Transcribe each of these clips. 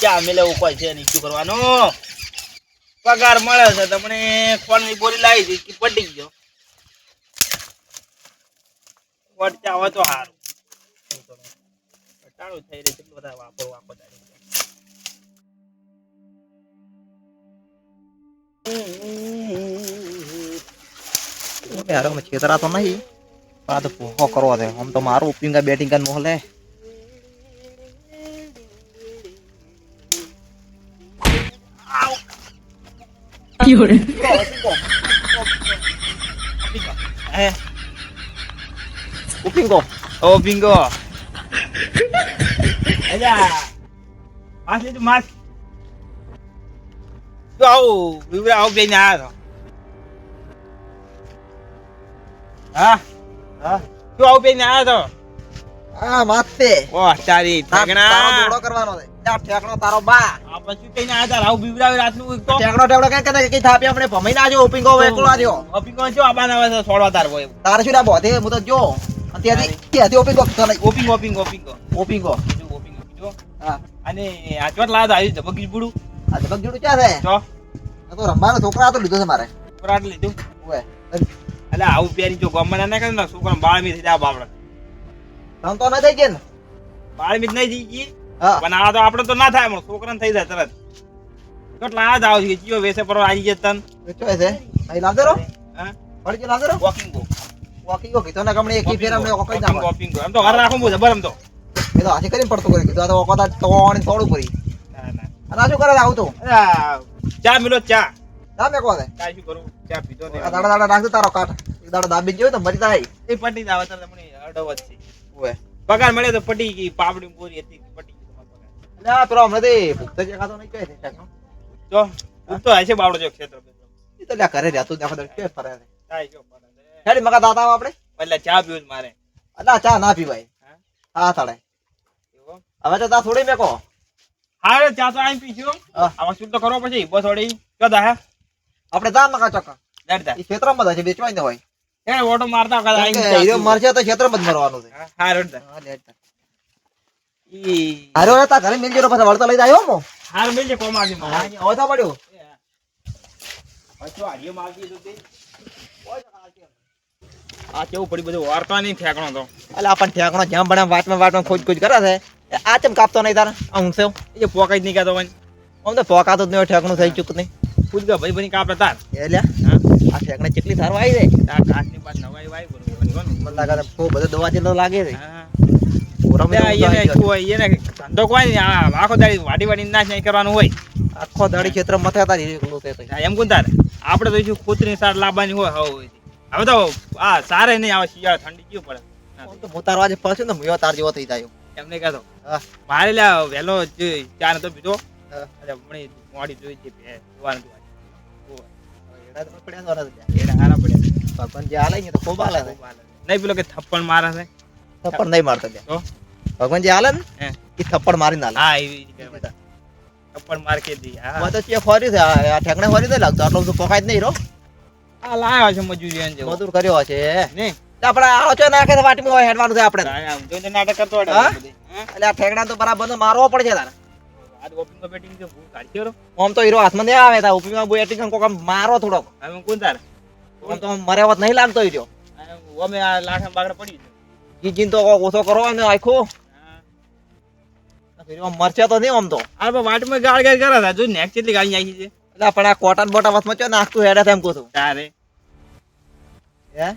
ચા મેલે કોઈ છે નહીં શું કરવાનું પગાર મળે છે તમને કોણની બોરી લાવી દીધી પટી ગયો વટ ચા હોય તો સારું ચાલુ થઈ રહી કેટલું બધા વાપરો વાપો यार मैं छेतरा तो नहीं बात पोहो करवा दे हम तो मारो ओपनिंग का बैटिंग का मोहल है ओपनिंग को ઓ બિંગો અલ્યા માસ લીધું માસ જો આવું વિવરા આવું બેને આવ્યો હા हां જો આવું બેને આવ્યો आ माते ઓહ તારી तारो ઠેકણા दौड़ो करवानो दे क्या ठेकणो तारो बा આ પછી કઈને આવ્યા આવું વિવરા રાતનું તો ठेकणो टेवड़ो के कदे की थापी अपने भमई ना जो ओपनिंग को एकलो आजो ઓ બિંગો જો આબાન આવે છે છોડવા તાર હોય तार छुरा बोधे मु तो जो અત્યાથી ત્યાંથી ઓપનિંગ કો તને ઓપિંગ ઓપિંગ ઓપિંગ ઓપનિંગ કો જો ઓપિંગ જો હા અને આ ચોટ લાદ આવી છે બગી બુડું આ ધબક જોડું ક્યાં છે જો આ તો રમવાનો છોકરા તો લીધો છે મારે પરાટ લીધું ઓએ એટલે આવું પેરી જો ગમણા ના કરે ને છોકરા બાળમી થઈ જાય બાપડા તમ તો ન થઈ ગઈ ને બાળમી જ નહીં થઈ ગઈ હા પણ આ તો આપણે તો ના થાય પણ છોકરાને થઈ જાય તરત કેટલા આ જ આવ છે જીઓ વેસે પર આવી જાય તન વેચો છે અહીં લાવજો રો હા પડી ગયો લાવજો રો વોકિંગ ગો વોકિંગ કો કીધો ને ગમણે એક ફેર અમને ઓકઈ નાખો વોકિંગ ગો એમ તો ઘર રાખું બો જબર એમ તો એ તો હાથી કરીને પડતો કરે કીધું આ તો ઓકોતા તોણી થોડું પડી ના ના અને આ શું કરે આવું તો અલા, ચા મિલો ચા ના મે કો દે ચા શું કરું ચા પીધો ને આ દાડા દાડા રાખજો તારો કાટ એક દાડા દાબી ગયો તો મરી જાય એ પટી જ આવે તો તમને અડવત છે ઓએ પગાર મળે તો પટી ગઈ પાપડી પૂરી હતી પટી ગઈ તમારો પગાર એટલે આ પેલો હમણાં તે ભૂખતા જે ખાતો નહીં કહે છે ટાકનો જો હું તો હશે બાવડો જો ક્ષેત્ર એ તો લ્યા કરે રહ્યા તું દેખો દર કે ફરે છે ચાય જો પડે હેડી મગા દાતા આવો આપણે એટલે ચા પીવું છે મારે અલા ચા ના પીવાય હા હા તાળે એવો હવે તો તા થોડી મેકો હારે ચા તો આઈ પીશું હા. આમાં શું તો કરો પછી બસ વળી કદા હે આપણે જા મગા ચોક્કસ ડરતા એ ક્ષેત્રમાં છે વેચવાય ન હોય એ ઓટો મારતા કદા આઈ કેમ કે હીરો મરશે તો ક્ષેત્રમાં જ મરવાનું છે હા રડતા હા લેતા ઈ હારો હતા ઘરે મિલ જેરો પાછા વળતા લઈ આવ્યો મો હાર મેલજે કોમ આવી હા મારે હવે તો પડ્યો અચ્છા આડિયો માગી તો તે આ કેવું પડી બધું વાર્તા નહીં ઠેકણો તો અલા આપણ ઠેકણો જેમ બને વાટમાં ખોજ ખોજ કરે છે એ આ ચમ કાપતો નહીં તાર આ ઊંઘશે એ પોકાઈ જ નહીં કાતો વન આમ તો પોકાતો જ નહીં ઠેકણું થઈ ચૂક નહીં પૂછગા ભાઈ બની કાપે તાર એ લ્યા હા આ ઠેકણે કેટલી સારું આવી જાય આ કાચની પાસ નવાઈ વાઈ બરોબર મને લાગે છે બહુ બધો દવા જેટલો લાગે છે હા ઓરમ એને શું હોય એને ધંધો કોઈ નહીં આ આખો દાડી વાડી વાડી નાશ નહીં કરવાનું હોય આખો દાડી ક્ષેત્ર મથે હતા એકલો તે તો હા, એમ કોણ તાર આપણે તો શું કૂતરી સાર લાવવાની હોય હવે તો આ સારે નહીં આવે શિયાળ ઠંડી કેવું પડે આમ તો મોતાર વાજે પડશે ને મુયો તાર જેવો થઈ જાય એમને કહેતો હા મારે લ્યા વહેલો ચાર તો પીધો હા. અરે હમણાં મોડી જોઈ છે જોવાનું એડા તો પડ્યા તો નથી. એને હારા પડ્યા ભગવાન જે હાલે ને તો ખૂબ હાલે છે નહીં પેલો કે થપ્પડ મારે છે થપ્પડ નહીં મારતો ત્યાં તો ભગવાન જે હાલે ને હે એ થપ્પડ મારી ના હા એવી રીતે થપ્પડ માર કે દી હા તો ચે ફરી છે આ ઠેકણે ફરી દે લાગતો આટલો બધો પોકાય જ નહીં રો આ લાયો છે મજૂરી એન જેવો મજૂર કર્યો છે નહીં આપણે આવો છો નાખે તો વાટીમાં હેડવાનું છે આપણે આમ જોઈને નાટક કરતો હતો હા? બધી. હા? એટલે આ ઠેકડા તો બરાબર મારવો પડશે તારે આજ ઓપનિંગ બેટિંગ તો ભૂલ કાઢી રહ્યો આમ તો હીરો હાથમાં નહીં આવે તા ઉપીમાં બોય એટિંગ કોક આમ મારો થોડોક હવે કોણ તાર આમ તો મરેવત નહીં લાગતો હીરો અમે આ લાખા બાગડા પડી જીજીન તો કોક ઓછો કરો ને આખો હા હીરો મરશે તો નહીં આમ તો આ વાટમાં ગાળ ગાળ કરે છે જો નેક કેટલી ગાળી નાખી છે એટલે આપણે આ કોટન બોટા વસમાં ચો નાખતું હેડા તેમ કહું છું તારે હે હા?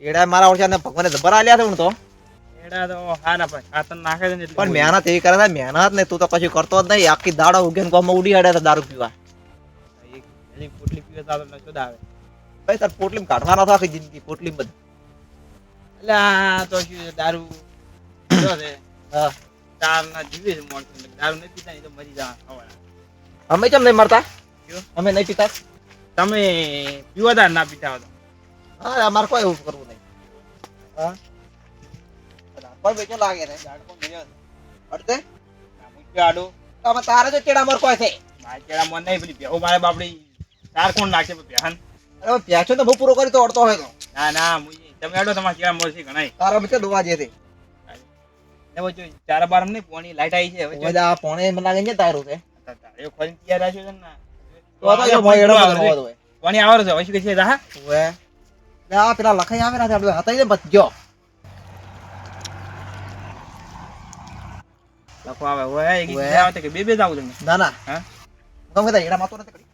એડા મારા ઓળખ્યા ને ભગવાને જબર આલ્યા છે હું તો એડા તો હારા પણ ખાતર નાખે છે ને એટલે પણ મહેનત એવી કરે છે મહેનત ને તું તો કશું કરતો જ નહીં આખી દાડો ઉગેન કોમમાં ઉડી હેડે છે દારૂ પીવા એની પોટલી પીવે તો આપણે નશો આવે ભાઈ તાર પોટલીમ કાઢવાનો હતો આખી જિંદગી પોટલીમ બધું એટલે આ તો શું છે, દારૂ પીધો છે હા ચાર ના જીવે છે માણસો દારૂ નથી પીતા નહીં તો મરી જવા ખવાના. અમે કેમ નહીં મરતા ક્યું? અમે નહીં પીતા તમે પીવાદાર ના પીતા હો તો હા અમારે કોઈ એવું કરવું નહીં હા કોઈ બેચો લાગે છે દાડકો મળ્યો છે. અડતે આ મૂક્યો આડો અમે તારે જો ચેડા મર કોઈ છે મારા ચેડા મન નહીં પેલી બેહુ મારે બાપડી ચાર કોણ નાખે બેહન અરે પ્યાસો તો હું પૂરો કરી તો અડતો હોય તો ના ના તમે આડો તમારા ચેડા મળશે ઘણા તારા બચ્ચે દોવા જે છે હવે જો ચારા બાર નહીં પોણી લાઈટ આવી છે હવે જો ઓય આ પોણે મને લાગે છે તારું છે તારે ખોલીને તૈયાર રાખ્યો છે ને તો તો મોય એડો કરવો હોય પોણી આવરો છે હવે શું કે છે હા ઓય આ પેલા લખાઈ આવે ના આપણે હતા ને બચજો લખો આવે ઓય એક જાવ તો કે બે જાવ તમે ના ના હા તમે તો એડા માતો નથી કરી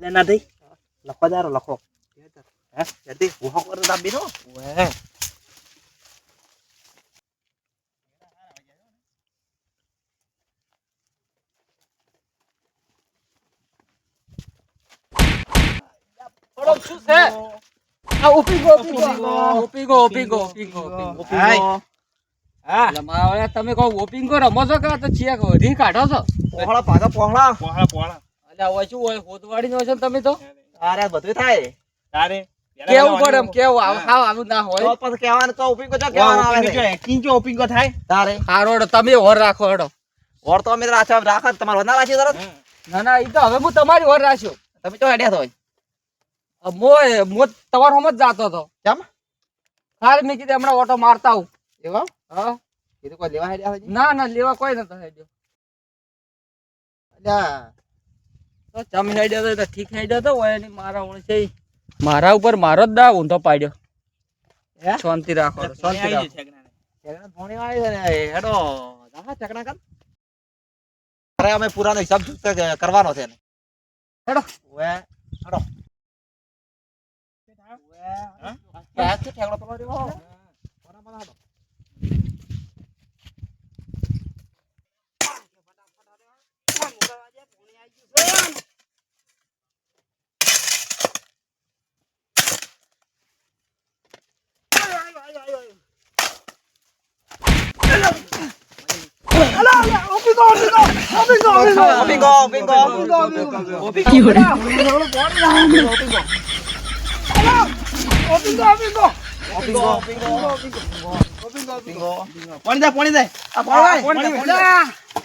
ના થઈ લખો દારો લખો હા જલ્દી ઉહો કર દાબી નો ઓય પડો શું છે આ ઓપીગો હાય હા એટલે મારા તમે કહો ઓપીગો રમો છો કે આ તો ચેક વધી કાઢો છો પોહળા ભાગા પોહળા પોહળા પોહળા એટલે હવે શું હોય હોદવાડી નો છો ને તમે તો અરે બધું થાય તારે કેવું પડે એમ કેવું આવું ના હોય તો પછી કહેવાનું તો ઉપી કો જો કહેવાનું આવે છે કિંચો ઓપિંગો થાય તારે હારો હેડો, તમે હોર રાખો હેડો ઓર તો અમે રાખો તમાર વના રાખી તરત ના ના એ તો હવે હું તમારી હોર રાખ્યો તમે તો હેડ્યા તો મો તમારો હમ જ જાતો હતો કેમ ખાલી મેં કીધું હમણાં ઓટો મારતા આવું એવા હા કીધું કોઈ લેવા હેડ્યા છે ના ના લેવા કોઈ નતો હેડ્યો અલ્યા તો તમે હેડ્યો તો ઠીક હેડ્યો તો હોય નહીં મારા ઓણ છે મારા ઉપર મારો જ દા ઊંધો પાડ્યો હે? શાંતિ રાખો શાંતિ રાખો ચકણા ધોણી આવી છે ને હેડો દાખા ચકણા કર અરે અમે પુરાનો હિસાબ કરવાનો છે ને હેડો ઓએ હેડો હા? ક્યાં છે ઠેકડો પેલો રહ્યો બરાબર હેડો પાણી દે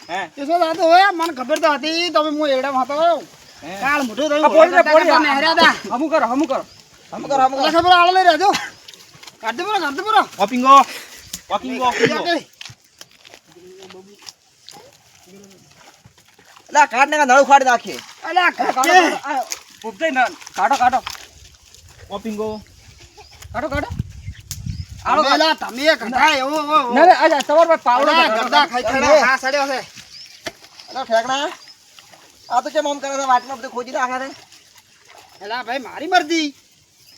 હે મને ખબર તો હતી તમે હું એવડે હતો કાળ મોટું આ પોણી દે, પોણી દે. નહેર્યા હતા હમું કરો એટલે ખબર આલો લઈ રહેજો કાઢી પૂરો ઓપિંગો ઓપિંગો અલ્યા કાઢ ને નળું ખાડી નાખીએ અલ્યા કાઢો ઓપિંગો તમે ગધા એવો ના ના અચ્છા સવાર પર પાવડો ગધા ખાઈ ખાઈ હા સડ્યો છે અલ્યા ઠેકડા આ તો કેમ આમ કરે છે વાટમાં બધું ખોજી નાખે છે એલા ભાઈ મારી મરજી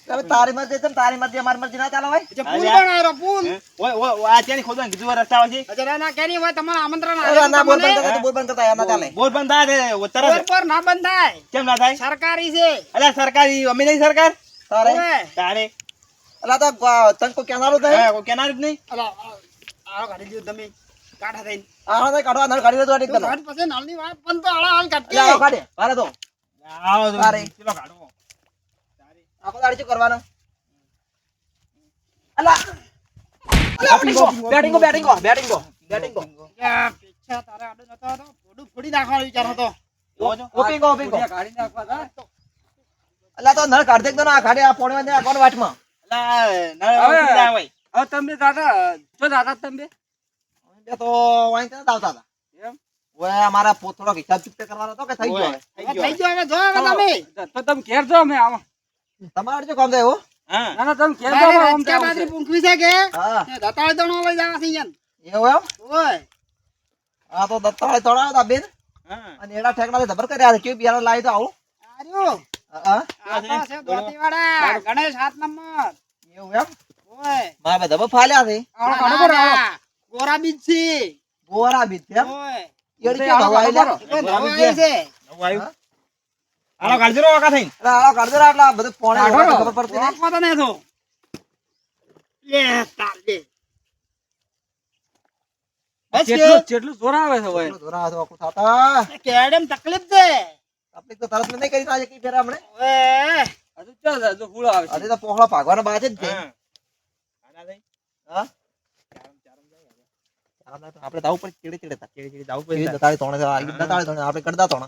હવે તારી મરજી છે ને તારી મરજી અમારી મરજી ના ચાલે હોય જે પુલ બનાવ્યો પુલ ઓય ઓય આ ત્યાંની ખોદવાનું કીધું રસ્તા છે અજરા ના કેની હોય તમારું આમંત્રણ અરે ના બોલ બંધ આલે કરતા બોલ બંધ કરતા ના ચાલે બોલ બંધ થાય રે બોર તરત પર ના બંધાય કેમ ના થાય સરકારી છે અલ્યા સરકારી અમે નહીં સરકાર તારે ઓય. તારે અલ્યા તો તને કોઈ કેનારું થાય હા કોઈ કેનાર જ નહીં અલા આળો કાઢી દીધો તમે કાઢા થઈને આ તો કાઢવા નળ કાઢી દો તો કાઢ પછી નાલની વાત પણ તો આળા હાલ કાઢી અલ્યા કાઢે મારે તો આવો તો તારે. ચલો કાઢો આખો દાડી શું કરવાનું અલ્યા બેટિંગો પીછા તારે આડો નતો હતો ફોડું ફોડી નાખવાનો વિચાર હતો જોવો છો? ઓપિંગો કાઢી નાખવા તા. અલ્યા તો નળ કાઢ દે તો ના કાઢે આ પોણવા દે કોણ વાટમાં અલ્યા નળ ઓપિંગ ના હોય હવે તમે દાદા તમે બે તો વાંઈ ત્યાં આવતા હતા એમ ઓય અમારા થોડો હિસાબ ચૂકતે કરવાનો હતો કે થઈ ગયો ઓય, હવે? થઈ ગયો હવે જો હવે તમે તો તમે ઘેર જાઓ અમે આવો તમારે શું કામ થાય એવું હા ના ના તમે ઘેર જાઓ અમે આમ રાજકા બાજરી પૂંખવી છે કે હા દતાળી દણો લઈ જવા છે ઈયન એવું એમ ઓય આ તો દત્તાળે તોડાવ્યા હતા બેન હા અને એડા ઠેકડા ધબર કર્યા છે કેવું બિયારણ લાવી તો આવું આર્યો હા આ તો છે દોતીવાડા ગણેશ 7 નંબર એવું એમ ઓય મારા ધબર ફાલ્યા છે આવો કાઢો કરો, આવો. ગોરા બીજ છે ગોરા બીજ છે એમ ઓય એડી કે ભાવ આયેલા? એ તો નવો આવ્યો છે નવું આવ્યું આલો કાઢજો રો વાકા થઈને એટલે આળો કાઢજો રા, આટલા બધું પોણે કાઢો. વગાડે ખબર પડતી નહીં. ઓળખવા તો નહીં તો લે તાર લે બસ કે જેટલું જોર આવે છે હવે એટલું ધોરા હાથો આખું થાતા. કેડેમ તકલીફ છે તકલીફ તો તરત નહીં કરી આજે કી ફેરા હમણે. ઓય હજુ ચાલ હજુ ફૂલ આવે છે આજે તો પોહળા ભાગવાના બાદ જ છે. હા આના થઈ હા આપણે દાવ પર ચીડે ચીડે તા ચેડી જાવું ચીડી પડે દતાળી તોણે દતાળી તોણે આપણે કરતા તોણે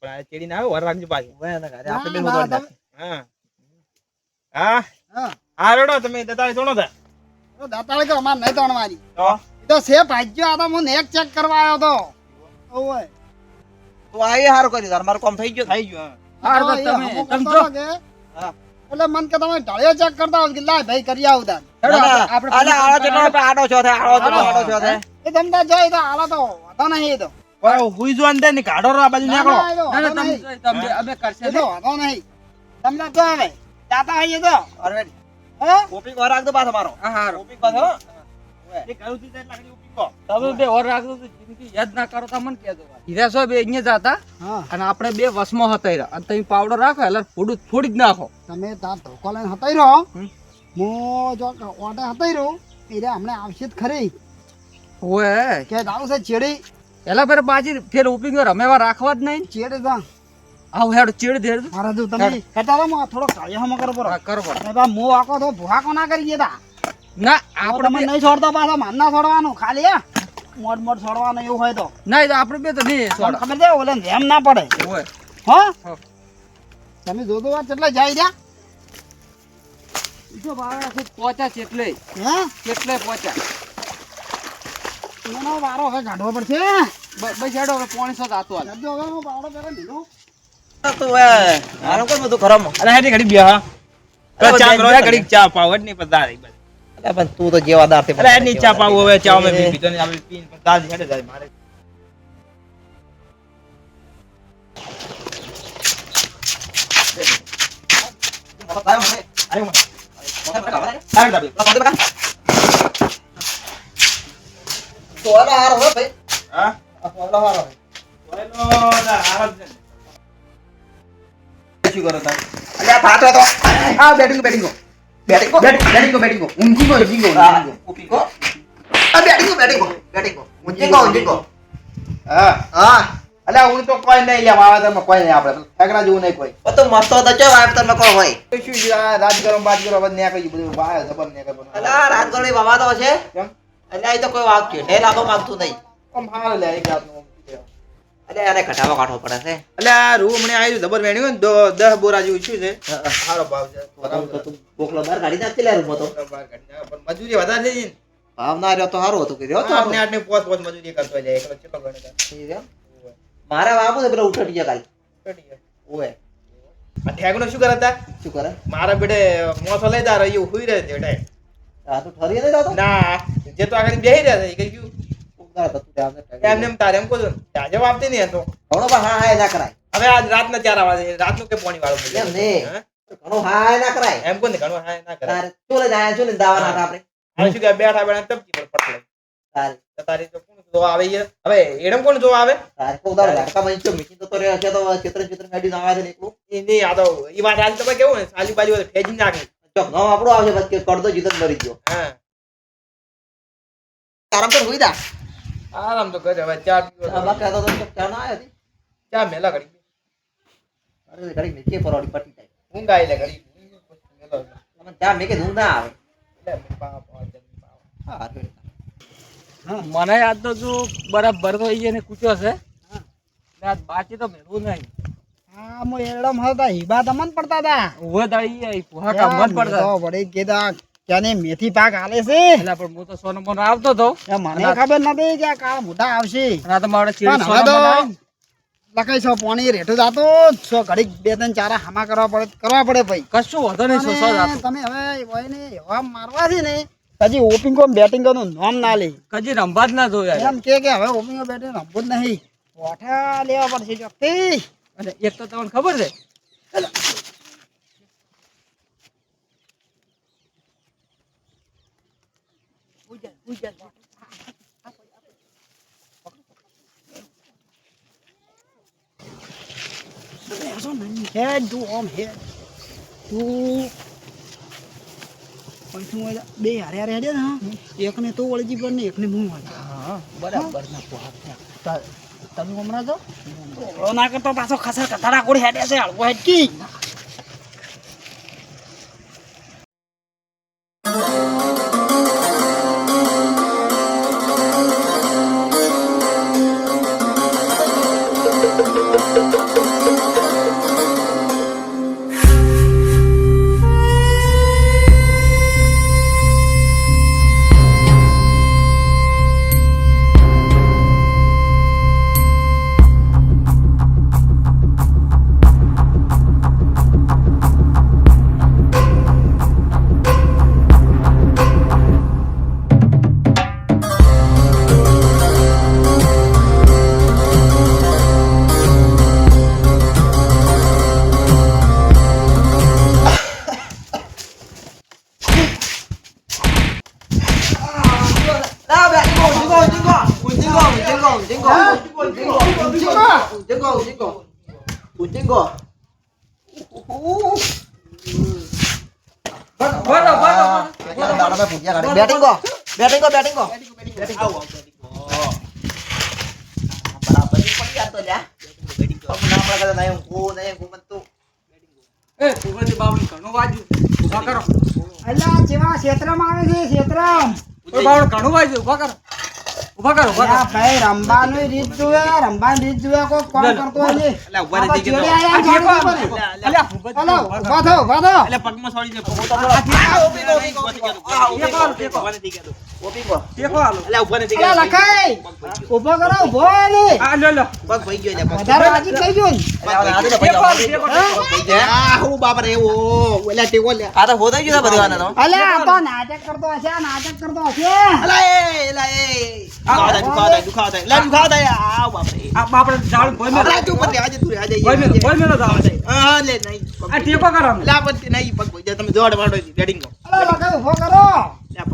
પણ આ ચેડી ના આવે વર રાખજો પાછું ઓય ને ઘરે આપણે બે ના, હોદવા તમે- હા હા હા હા રેડો તમે દતાળી તોણો તા તો દાતાળી કે અમારે નહીં તોડવાની તો એ તો સે ભાગ્યો આ તો હું નેક ચેક કરવા આવ્યો તો ઓય તો આ એ હારું કર્યું તાર મારું કામ થઈ ગયું થઈ ગયું હા, તો એ તમે હમો તમે કરતો જો. હતો કે હા. એટલે મન કે તમે ઢળિયો ચેક કરતા હોય કે લાય ભાઈ કરી આવું તાર હેડો, ના, ના, આપણે અલે આળો જેટલો આડો છો થાય આળો જેટલો આડો છો થાય એ તમતા જોઈ તો હાલો તો વાંધો નહીં એ તો ઓય હુઈ જો અંદર ને કાઢો રો આ બાજુ ના, નીકળો ના, એ તો ના, ના, વાંધો તમે નહીં. તમે અમે કરશે એ તો વાંધો નહીં તમને તો હવે જાતા હોય એ તો અરે હે કોપી કો રાખ દો પાછો મારો હા હારું. કોપી કો છો એ કરું થી જાય લાકડી ઉપી કો તમે બે ઓર રાખજો તો જિંદગી યાદ ના કરો તો મને કહેજો હીરા સાહેબ બે અહીંયા જતા હા અને આપણે બે વસમાં હતા રહ્યા અને તમે પાવડર રાખો એટલે ફોડી જ નાખો તમે તાર ધોકો લઈને હતાઈ રહો હમ. હું જો ઓટે હતાઈ રહું એટલે હમણાં આવશે જ ખરી ઓય કે આવું છે ચેડી એલા ફેર બાજી ફેર ઉપીંગ રમેવા રાખવા જ નહીં ચેડે તા આવ હેડ ચીડ દે મારા જો તમે હેતા તો હું થોડો કાળિયામાં કરો પર કરો પડે. નહીં બા મો આકો તો ભૂહાકો ના કરી દેતા ના આપણે આપણે નહીં છોડતો પાછો માન ના છોડવાનું ખાલી હે મોડ મોડ છોડવાનું એવું હોય તો ના તો આપણે બે તો નહીં તમને છોડ ખબર છે ઓલે એમ ના પડે ઓય હો હો. તમે જોજો વાત કેટલા જાય રહ્યા જો બાવા છે પોચા ચેટલે હે ચેટલે પોચા એનો વારો હવે કાઢવો પડશે બસ હેડો હવે પોણી સો આતો હાલ કરજો હવે હું બાવડો પહેલા લીધું તો એ આનો કોણ બધું ખરામ અરે હેડી ઘડી બે હા અરે ચા બેન, કરો બેન, ઘડી ચા પાવ જ નહીં પણ દાળ બસ અલે પણ તું તો જેવાદાર થી અરે એની ચા પાવ હવે ચા અમે પી પીતો ને આપણે પીને પણ દાળ હેડે જાય મારે અરે દાબી તો આલો હારો હો ભાઈ હા આલો હારો ઓયલો દા આરામ છે શું કરો તા અલે આ ફાટો તો આ બેટિંગ ઊંઘી ગો કોપી કો આ બેટિંગ ઊંઘી ગો હા હા અલે હું તો કોઈ નહીં લે વાવાતરમાં કોઈ નહીં આપણે ઠેકડા જેવું નહીં કોઈ ઓ તો મસ્ત તો ચો વાઈફ તમે કો હોય શું છે આ રાજગરમ બાજગરમ બધું ન્યા કહી બધું વાય જબર ન્યા કહી બધું અલા રાજગોળી બાબા તો છે કેમ અલે આ તો કોઈ વાત કે ઢેલ આબો માંગતું નહીં આમ હાલ લે એક જાતનું અલે આને ઘટાવા કાઢવો પડે છે એટલે આ રૂ હમણે આવ્યું જબર વેણ્યું ને 10 બોરા જેવું શું છે સારો ભાવ છે તો તું બોકલો બાર કાઢી નાખતી લે રૂમો તો બહાર કાઢી નાખો. પણ મજૂરી વધારે છે ને ભાવ ના રહ્યો તો સારું હતું કે રહ્યો તો આપણે આટલી પોત પોત મજૂરી કરતો જાય એકલો ચેટલો ગણે મારે બાબુ છે પેલો ઉઠટી ગયા કાલ ઓએ આ ઠેકણો શું કરે તા શું કરે મારા બેટે મોથો લઈ જા રહ્યો હુઈ રહે છે બેટા આ તું ઠરી નહીં જાતો ના જે તો આગળ બેહી રહ્યા છે એ કઈ ગયું ઉગાર તો તું આમને એમને એમ તારે એમ કહું છું ને જવાબ આપતી નહીં હતો ઘણો પણ હા હા ના કરાય હવે આજ રાતના 4 વાગે રાતનું કે પોણી વાળો એમ નહીં ઘણો હા ના કરાય એમ કોને ઘણો હા ના કરે તારે ચોલે જાય ચોલે દાવા ના આપણે હવે શું કે બેઠા બેઠા ટપકી પર પટલે તારે તારી તો કોણ જો આવે છે હવે એડમ કોણ જો આવે તારે કોઈ દાડો લડકા માં તો મીટિંગ તો રહ્યો છે તો ચિત્ર મેડી ના આવે છે ને એકલું એ નહીં આ તો એ વાત આજ તમે કેવું ને સાલી બાજુ ફેજી નાખે ચોક નો આપણો આવશે પછી કરતો જીતન મરી ગયો હા આરામ તો હોઈ દા આરામ તો કરે હવે ચા પીવો આ બાકી તો ચા ના આયા હતી ચા મેલા ઘડી અરે ઘડી નીચે પરોડી પટી જાય ઊંઘ આઈ લે ઘડી મેલો તમે ચા મેકે ધૂમ ના આવે એટલે પાપ હા મને યાદ તો જો બરાબર તો એને કૂટ્યો છે ને આજ બાકી તો મેળવું નહીં હા મો એરડમ હતા હીબા તમન પડતા હતા ઉભો દાઈ આઈ પુહા કામ મત પડતા તો વળી કીધા ક્યાંને મેથી પાક હાલે છે એટલે પણ હું તો સોનો મોનો આવતો તો એ મને ખબર નથી કે આ કાળ મોટા આવશે અને આ તો મારે પણ ચીડી હવે સોનો તો મોનો આવે ને. લખાઈ છો પાણી રેઠું જાતો છો ઘડીક 2-3 ચારા હામા કરવા પડે ભાઈ કશું વધો નહીં સો અને જાતો તમે હવે હોય ને એવા મારવા છે ને હજી ઓપિંગો બેટિંગો નું નામ ના લે કજી રંભા જ ના જોયા એમ કે હવે ઓપિંગો બેટિંગ રમવું જ નહીં પોઠા લેવા પડશે જોતી અને એક તો તમને ખબર છે હેડ તું ઓમ હેડ તું પછી હું બે હારે હારે હેડે ને એકને તો વળજી પર ને એકને હું વળજી હા બરાબર ના પુહા તમે હમણાં જો ના કરતો પાછો ખસર કથાડા કોડ હેડે છે હળવો હેડકી હાલો ભાઈ પૂછ્યા ગાડી બેટિંગ કો બેટિંગ કો બેટિંગ કો આવો બરાબર ઈ પડી યાર તો લ્યા પગ ના પડે કે નહીં હું મત તું એ ભૂપતજી બાવળી ઘણું વાજ્યું ઊભા કરો અલ્યા જેવા ક્ષેત્રમાં આવે છે ક્ષેત્રમ ઓય બાવળી ઘણું વાજ્યું ઊભા કરો અલ્યા ભાઈ રંબાનું રીત જુએ રંબાની રીત જુએ કોઈ કોણ કરતો હોય છે એટલે ઉભા રહી ચેડે ગયો આયા આ છોડી ઠેકો ઉપર. અલ્યા ભૂપતજી હલો ઊભા કરો. ઉભા થો ઉભા થો એટલે પગમાં છોડી દે પગ તો ઉભા નથી ગયો ઓપી કો ટેકો હાલો એટલે ઉભા નથી અલ્યા ગયો લખાઈ ઉભો કરો ઉભો ને આ લો લો પગ ભઈ ગયો એટલે પગ વધારે વાજી થઈ ગયું ને. ટેકો હાલો, ટેકો આ હું બાપરે એવો ઓલા ટેકો લે આ તો હોદાઈ ગયો બધું આને તો અલ્યા આ તો નાટક કરતો હશે આ નાટક કરતો હશે અલા એ દુખાવતા લે દુખાવતા આ બાપરે આ બાપડે જાળ ભોય મેલો અલા તું પર આજે તું આજે ભોય મેલો જાવ હા લે નહીં આ ટેકો કરો અમને. લા પણ નહીં પગ ભઈ જાય તમે જોડ વાડો બેટિંગ કો અલ્યા લખાઈ ઉભો કરો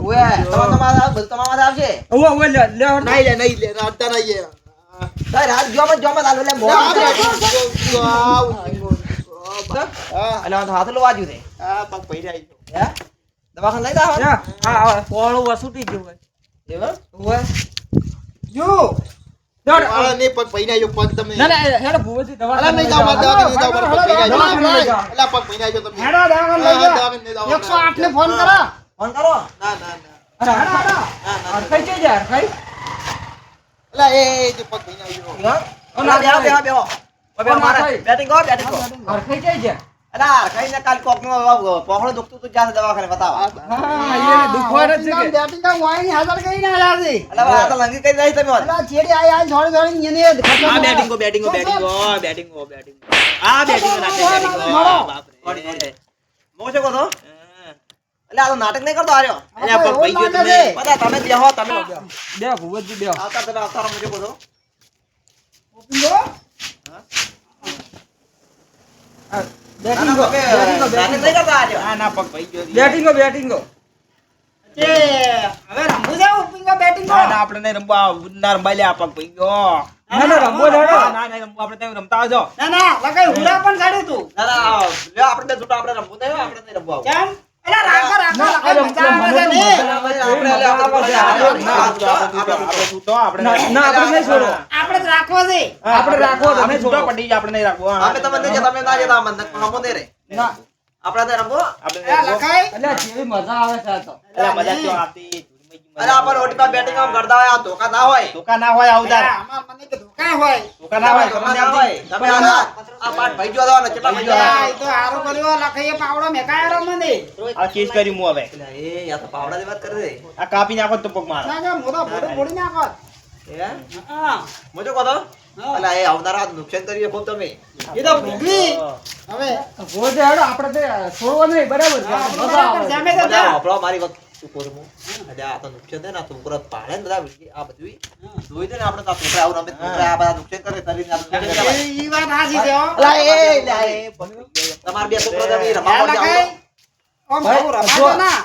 ઓએ તમારા બધું આવશે ઓય ઓય લે લે નહીં લે અડતા નહીં તાર હાથ જોમત હાલો લે મોં અલે આ તો હાથ લો વાજ્યું છે આ પગ ભઈ જાય હે દવાખાને લઈ જાવ આ પોળું વસુટી ગયું હોય એવા ઓય જો દોડ આ ને પગ ભઈ જાય પગ તમે ના ના હેડો ભૂપતજી દવા અલા નહીં જાવ માર દવા નહીં જાવ પગ ભઈ જાય અલા પગ ભઈ જાય તમે હેડો દવાખાને લઈ જા 108 ને ફોન કરો ફોન કરો ના ના ના અરે હેડો હેડો ના અરખાઈ છે યાર અરખાઈ અલા એ જે પગ ભઈ જાય ઓલા બેહો ઓબે મારે બેટિંગ કો અરખાઈ છે યાર અલા કઈ ને કાલ કોક નો પોખળો દુખતું તું જાતે દવાખાને બતાવ હા એને દુખવા નથી કે બેટિંગ કા વાઈ હાજર કરીને આયા છે અલા આ તો લંગી કરી રહી તમે અલ્યા ચેડે આયા છોડી છોડી એને આ બેટિંગ કો આ બેટિંગ નાખે બેટિંગ બાપરે મોજો કો તો અલા આ તો નાટક નહીં કરતો આર્યો અલા પગ ભઈ ગયો તમે પતા તમે બેહો તમે બે ભૂપતજી બે આવતા તમે આવતા મોજો કો તો ઓપિંગો બેટિંગ કો નાટક નહીં કરતા આર્યો આ ના પગ ભઈ ગયો બેટિંગ કો તે હવે રમવું છે ઓપિંગો બેટિંગ ના ના આપણે નહીં રમવા ના રમવા લે આ પગ ભઈ ગયો ના ના રમવો હેડો ના ના રમવા આપણે ત્યાં રમતા આવજો ના ના લગાઈ હુડા પણ સાડ્યું તું ના ના લ્યો આપણે બે જૂટા આપણે રમવું નહીં આપણે નહીં રમવા કેમ અલ્યા રાખો લગાઈ મજા આવે છે ને આપણે છૂટો આપણે ના આપણે નહીં છોડો આપણે જ રાખવો છે આપણે રાખવો તો આપણે નહીં છૂટો છોડો પડી જાય આપણે નહીં રાખવો આપણે તમે નહીં તમે ના જતા મને રમવો નહીં રે ના આપણે નહીં રમવો આપણે અલ્યા લગાઈ અલ્યા જેવી મજા આવે છે આ તો અલા મજા ક્યાં આવતી અરે આપણે ઓટીપા બેટિંગ આમ કરતા હોય આ ધોકા ના હોય ધોકા ના હોય આવદાર અમાર મને કે ધોકા હોય ધોકા ના હોય ધોકા ના હોય તમે આ પાટ ભાઈ જો દો ને કેટલા ભાઈ અલ્યા ઈ તો હારું કર્યો લખાઈએ પાવડો મેકાયો મને આ કેસ કરી હું હવે એ યા તો પાવડા ની વાત કરે રે આ કાપી નાખો તો પગ મારો ના કે મોઢા ફોડી નાખો હે હા મોજો કો તો અલા એ આવનારા નુકસાન કરી ખૂબ તમે એ તો ભૂગી હવે ભોજે હેડો આપણે તે છોડવો નહીં બરાબર છે મજા આવે છે. જામે તો બધા જા આપણો મારી વાત શું કરું હું અરે આ તો નુકસાન છે ને તો ઉપર પાડે ને બધા આ બધું જોઈ દે ને આપણે તો છોકરા આવું રમે છોકરા આ બધા નુકસાન કરે શરીરને આ નુકસાન કરે ઈ વાત હાચી છે હો અલા એ તમાર બે છોકરા તમે રમવા આ પડે લખાઈ ઓમ ભાઈ રમાડો ના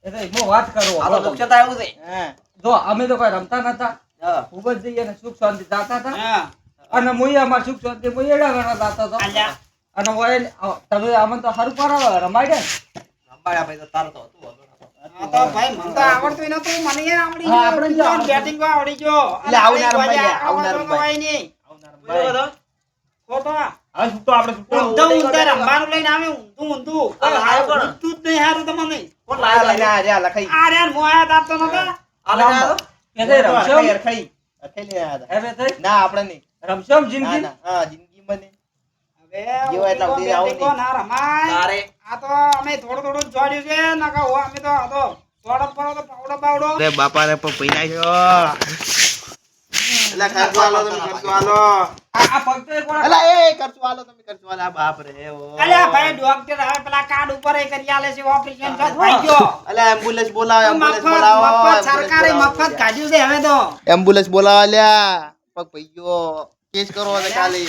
એ તો હું વાત કરું આ તો નુકસાન થાય એવું છે હા જો અમે તો કોઈ રમતા નતા હા ભૂપતજી અને સુખ શાંતિ જાતા હતા હા અને મુઈ અમાર સુખ શાંતિ મુઈ એડા ગણવા જાતા હતા અલ્યા અને ઓય તમે આમાં તો સારું કરાવો રમાડે ને રંબાડ્યા ભાઈ તો તારો તો હતું આ તો ભાઈ મને તો આવડતું નતું મને એ આવડી હા, આપણે જ ગયું બેટિંગ આવડી ગયો એટલે આવું ના રમાય લે, આવું ના રમાય. હોય નહીં ખોટો હવે છૂટો આપણે છૂટો ઊંધું ઊંધું રમવાનું લઈને આવે ઊંધું આ લાયો કોણ? ઊંધું જ નહીં હારું તમને કોણ લાયા લાયા લઈને આ લખાઈ આ રે હું આયા તાર તો નતા આ લાયા તો કે તે રમશો અરખાઈ લઈને આયા હતા. હવે થઈ ના આપણે નહીં રમશો ના જિંદગી ના હા જિંદગીમાં નહીં હવે જેવા એટલા ઓપિંગો ઉડી આવો બેટિંગો ના રમાય તારે આ તો અમે થોડું થોડું જ જોડ્યું છે નકા હો અમે તો આ તો સોડો પડો તો પાવડો પાવડો અરે બાપા રે પૈના ગયો એલા ખર્ચો આલો તમે ખર્ચો આલો આ પગ તો એક વાર એલા એ ખર્ચો આલો તમે ખર્ચો આલો આ બાપ રે ઓ અલ્યા ભાઈ ડોક્ટર હવે પેલા કાર્ડ ઉપર એ કરી આલે છે ઓપરેશન તો થઈ ગયો અલા એમ્બ્યુલન્સ બોલાવો એમ્બ્યુલન્સ મફત બોલાવો મફત સરકારે મફત કાઢ્યું છે હવે તો એમ્બ્યુલન્સ બોલાવો લ્યા પગ પઈ ગયો કેસ કરવો છે કાલે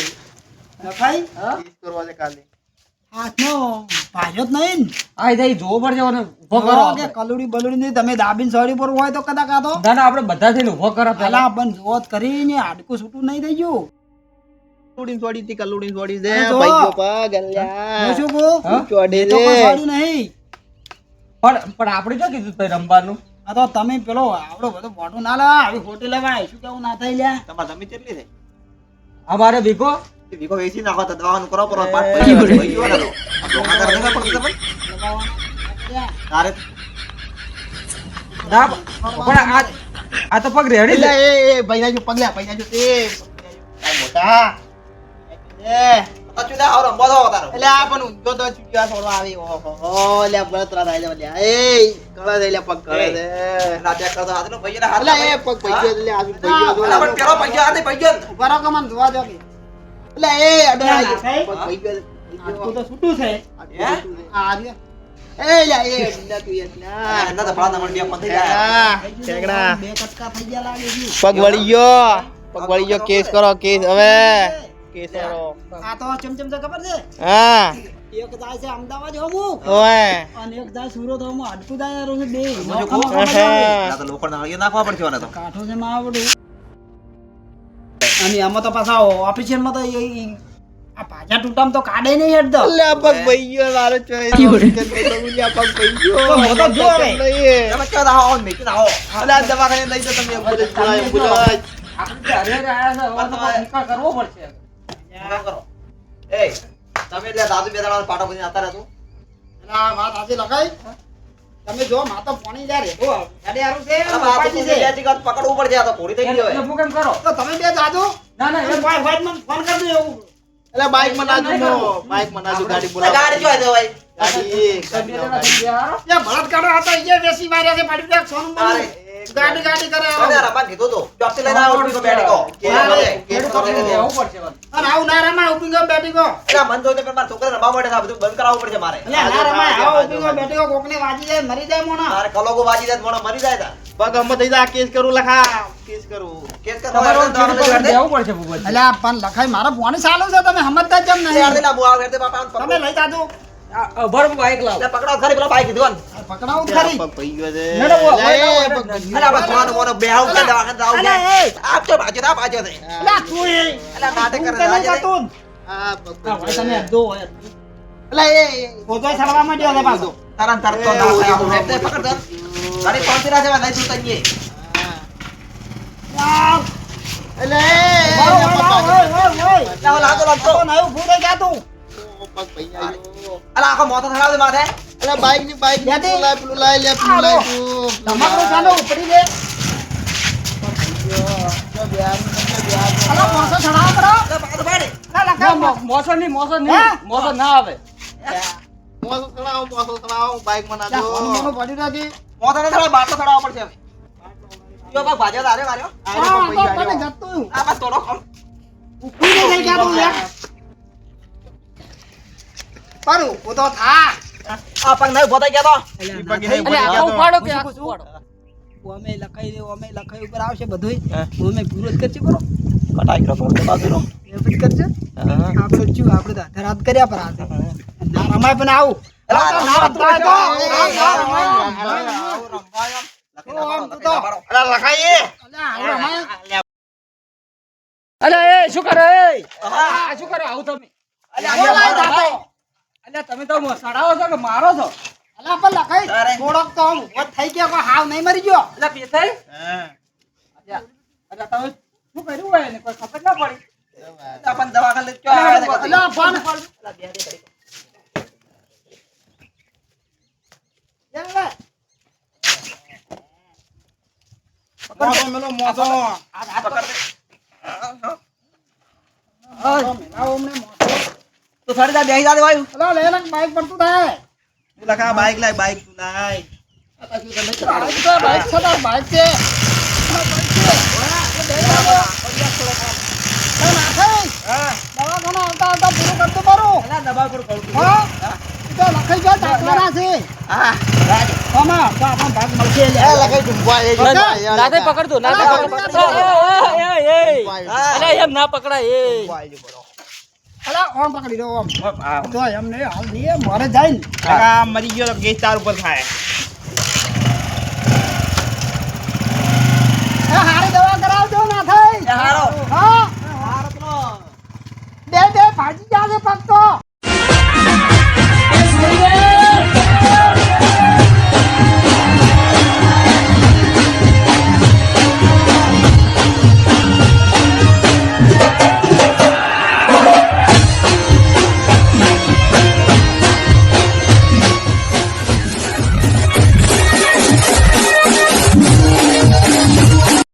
ભાઈ કેસ કરવો છે કાલે હાથનો ભાજો જ નહીં આ દઈ જોવો પડશે અને ઊભો કરો કે કલુડી બલુડી નહીં તમે દાબીન સડી પર હોય તો કદાચ આ તો ના આપણે બધા થઈને ઊભો કરો પેલા પેલા બંધ જોત કરીને હાડકું છૂટું નહીં થઈ ગયું કલુડીન છોડી તી કલુડીન છોડી દે અરે જો. પઈ ગયો પગ હું અલ્યા શું કહું હા? ચોડે એ તો રે કોઈ સડ્યું નહીં પણ આપણે શું કીધું તઈ રમવાનું? આ તો તમે પેલો આવડો બધો મોટું ના લા આવી હોટેલ લેવાય શું કેવું ના થઈ લ્યા તમારે જમીન કેટલી છે? અમારે ભીખો એ વીઘો વેચી નાખો તો દવાનું કરો પર પાટ પડી ગયો ભાઈ ગયો ને તો. આ દોકાનદાર નહીં પડતું તમને? લગાવવાના તારે ના પણ આ તો પગ રેડી એટલે છે. એ ભાઈનાજો પગલા ભાઈનાજો તે કાંઈ મોટા પાછું લે આવો રમવા દો તારો. એટલે આ પણ ઊંધો તો ચૂક્યા છોડવા આવી ઓહો લે બળતરા થાય છે લ્યા એ કળે છે લે પગ કળે છે ના ચેક કરતો હાથનો ભાઈ ને હાથ એટલે એ પગ ભાઈ લે આજુ ભાઈ અલા પણ પેલો પૈસા હાથે પૈસા ને. ઉભા રહો કે મને જોવા દો કે એટલે એ અડો આવી પગ ભાઈ આટલું તો છૂટું છે આ રે એ લ્યા એ લે તું યસ ના એના તો ફળા નંબર 2 થઈ જાય. ઠેકડા બે કટકા થઈ ગયા લાગે છે પગ વળી ગયો કેસ કરો કેસ હવે કેસ કરો આ તો ચમચમ તો ખબર છે હા એક જાય છે અમદાવાદ હોમું ઓય અને એક જાય સુરત હોમું આટલું જાય રોજ બે મજો કો આ તો લોખંડ નાળિયેર નાખવા પડશે આને તો. કાઠો છે માવડું અને આમાં તો પાછા ઓપરેશન માં તો આ ભાજા તૂટામ તો કાઢે નહીં હેડતો લે પગ ભાઈ ગયો મારો ચોઈ પગ ભાઈ ગયો મોટો જો હવે તમે ક્યાં આવો મેચી ના આવો. અલે આ દવાખાને લઈ જાઓ તમે એમ્બ્યુલન્સ આપણે હરે આયા છે હવે તો કંઈક નિકાલ કરવો પડશે. કામ કરો. એ તમે એટલે દાદુ બે દાડા પાટો બની આતા રહેતું. આ વાત આજે લગાઈ તમે જો માતો પાણી લે રે ઓ ગાડી આરું છે આ વાત ઉપાડી તો છે લેતી કાત પકડવું પડશે આ તો ઘોડી થઈ ગઈ એટલે હવે. હું કેમ કરો? તો તમે બે જાજો ના ના એ ભાઈ ભાઈ મને ફોન કરી દો એવું એટલે બાઈક માં નાજો બાઈક માં નાજો ગાડી બોલાવો ગાડી જોઈ દે ભાઈ. ગાડી બે જણા થઈ ગયા હારો. એ ભરત કાઢો આ તો અહીંયા બેસી માર્યા છે પાડી દે સોનું તારે ગાડી ગાડી કરે અરે રબા કીધું તો ચોકથી લઈને આવો તો બેઠી કો. ખેડૂત તો લેવું પડશે બધું. અને આવું ના રમાય ઉભી ગયો બેઠી ગયો એટલે મન તો કે મારા છોકરાને રમવા માટે આ બધું બંધ કરાવવું પડશે મારે. એટલે ના રમાય આવો ઉભી ગયો બેઠી ગયો કોકને વાજી જાય મરી જાય મોણા તારે કલોગો વાજી જાય મોણો મરી જાય તા. પગ અમ થઈ જા કેસ કરું લખા કેસ કરું કેસ કર તમારો તમારો ખેડૂત પર લેવું પડશે ભૂપતજી. એટલે આ પણ લખાઈ મારા પાણી ચાલુ છે તમે સમજતા કેમ યાર નહીં દેલા બુઆ વેરતે બાપા આમ તમે લઈ જાજો ભર બાઈક લાવ. એટલે પકડાવ ખરી પેલા બાઈક કીધું ને. પકડાવું જ ખરી પગ ભાઈ ગયો છે ના, ના, લે, ના, પગ ભાઈ અલા બસ મોનો મોનો બેહાવ કે દવાખાને જાવ કે. અલા, એ. આપ તો બાજ્યો છે. એટલે તું એ અલા નાટક કરે તું રાજે. તું આ પગ હા, ભાઈ ભાઈ તમે ગયો અડધો હોય એટલે એ પોતો સડવા માંડ્યો છે પાછો તારા તરત તો ના થાય આવું વેરતે પકડ દો. તારી પાંચી રાજે લઈ તું તઈએ. એટલે લાવો લાગો લાગતો. પગ ભાઈ આવ્યો અલા આખો મોતો થડાવ દે માથે. એટલે બાઈક ની યાદી. પેલું લાય લે પેલું લાય તું તમાકુ ચાલો ઉપડી દે અલા મોસો ચડાવ કરો અલા પાછો પાડે. ના લખા મોસમ નહીં હે? મોસમ ના આવે. મોસો ચડાવો બાઈક માં મોનું નાખો મોનું પડી નથી મોતો ને થડાવ બાટલો થડાવવો પડશે હવે. જો બા ભાજ્યો તારે માર્યો. હા તો તને જતું આ બસ થોડો ખમ. ઉપડી દે ગયા તું યાર પારું ઓ તો થા આ પગ નહીં ઉભો થઈ ગયા તો. એટલે આખું ઉપાડો કે આખું ઉપાડો? ઓમે લખાઈ દે ઓમે લખાઈ ઉપર આવશે બધુંય ઓમે પૂરો જ કરશે કરો કટાઈ કરો તો બાજુનો. એ પછી કરશે આપણે શું આપણે તો આધાર હાથ કર્યા પર હાથે ના રમાય પણ આવું ના રમાય તો અલા લખાઈએ આવું રમાય અલે એ શું કરો એ? આ શું કરો આવું તમે? અલે તમે તો સડાવો છો કે મારો છો? અલા પણ લખાઈ થોડોક તો આમ ઉભો થઈ ગયો કોઈ હાવ નહીં મરી ગયો એટલે પેથાઈ? અલે તમે શું કર્યું હોય એને કોઈ ખબર ના પડી? આ પણ દવાખાને લઈ ચો આવે છે કદી. અલા પણ અલા બે દે કરી. મોસો મેલો મોસો તો સાડી દા બેહી જાદે વાયુ. અલા લે ને બાઈક પડતું થાય લખા બાઈક લાય બાઈક તું લાય બાઈક છે તાર બાઈક છે દવાખાના આવતા આવતા પૂરું કરતું મારું અલા દબાવ પર કરું. હા તો લખાઈ ગયો ટાંકવાના છે હા. આમાં તો આપણો ભાગ મળશે લે લખાઈ ડુંબવા એ નાતે પકડ દો નાતે પકડ. અલે એમ ના પકડાય એ. અલા ઓમ પકડી દો ઓમ તો એમ નહીં હાલ નહીં મારે જાય ને લખા મરી ગયો તો કેસ તાર ઉપર થાય એ હારી દવા કરાવજો ના થાય હારો. હા હારો તો બે ભાજી જાજે પગ તો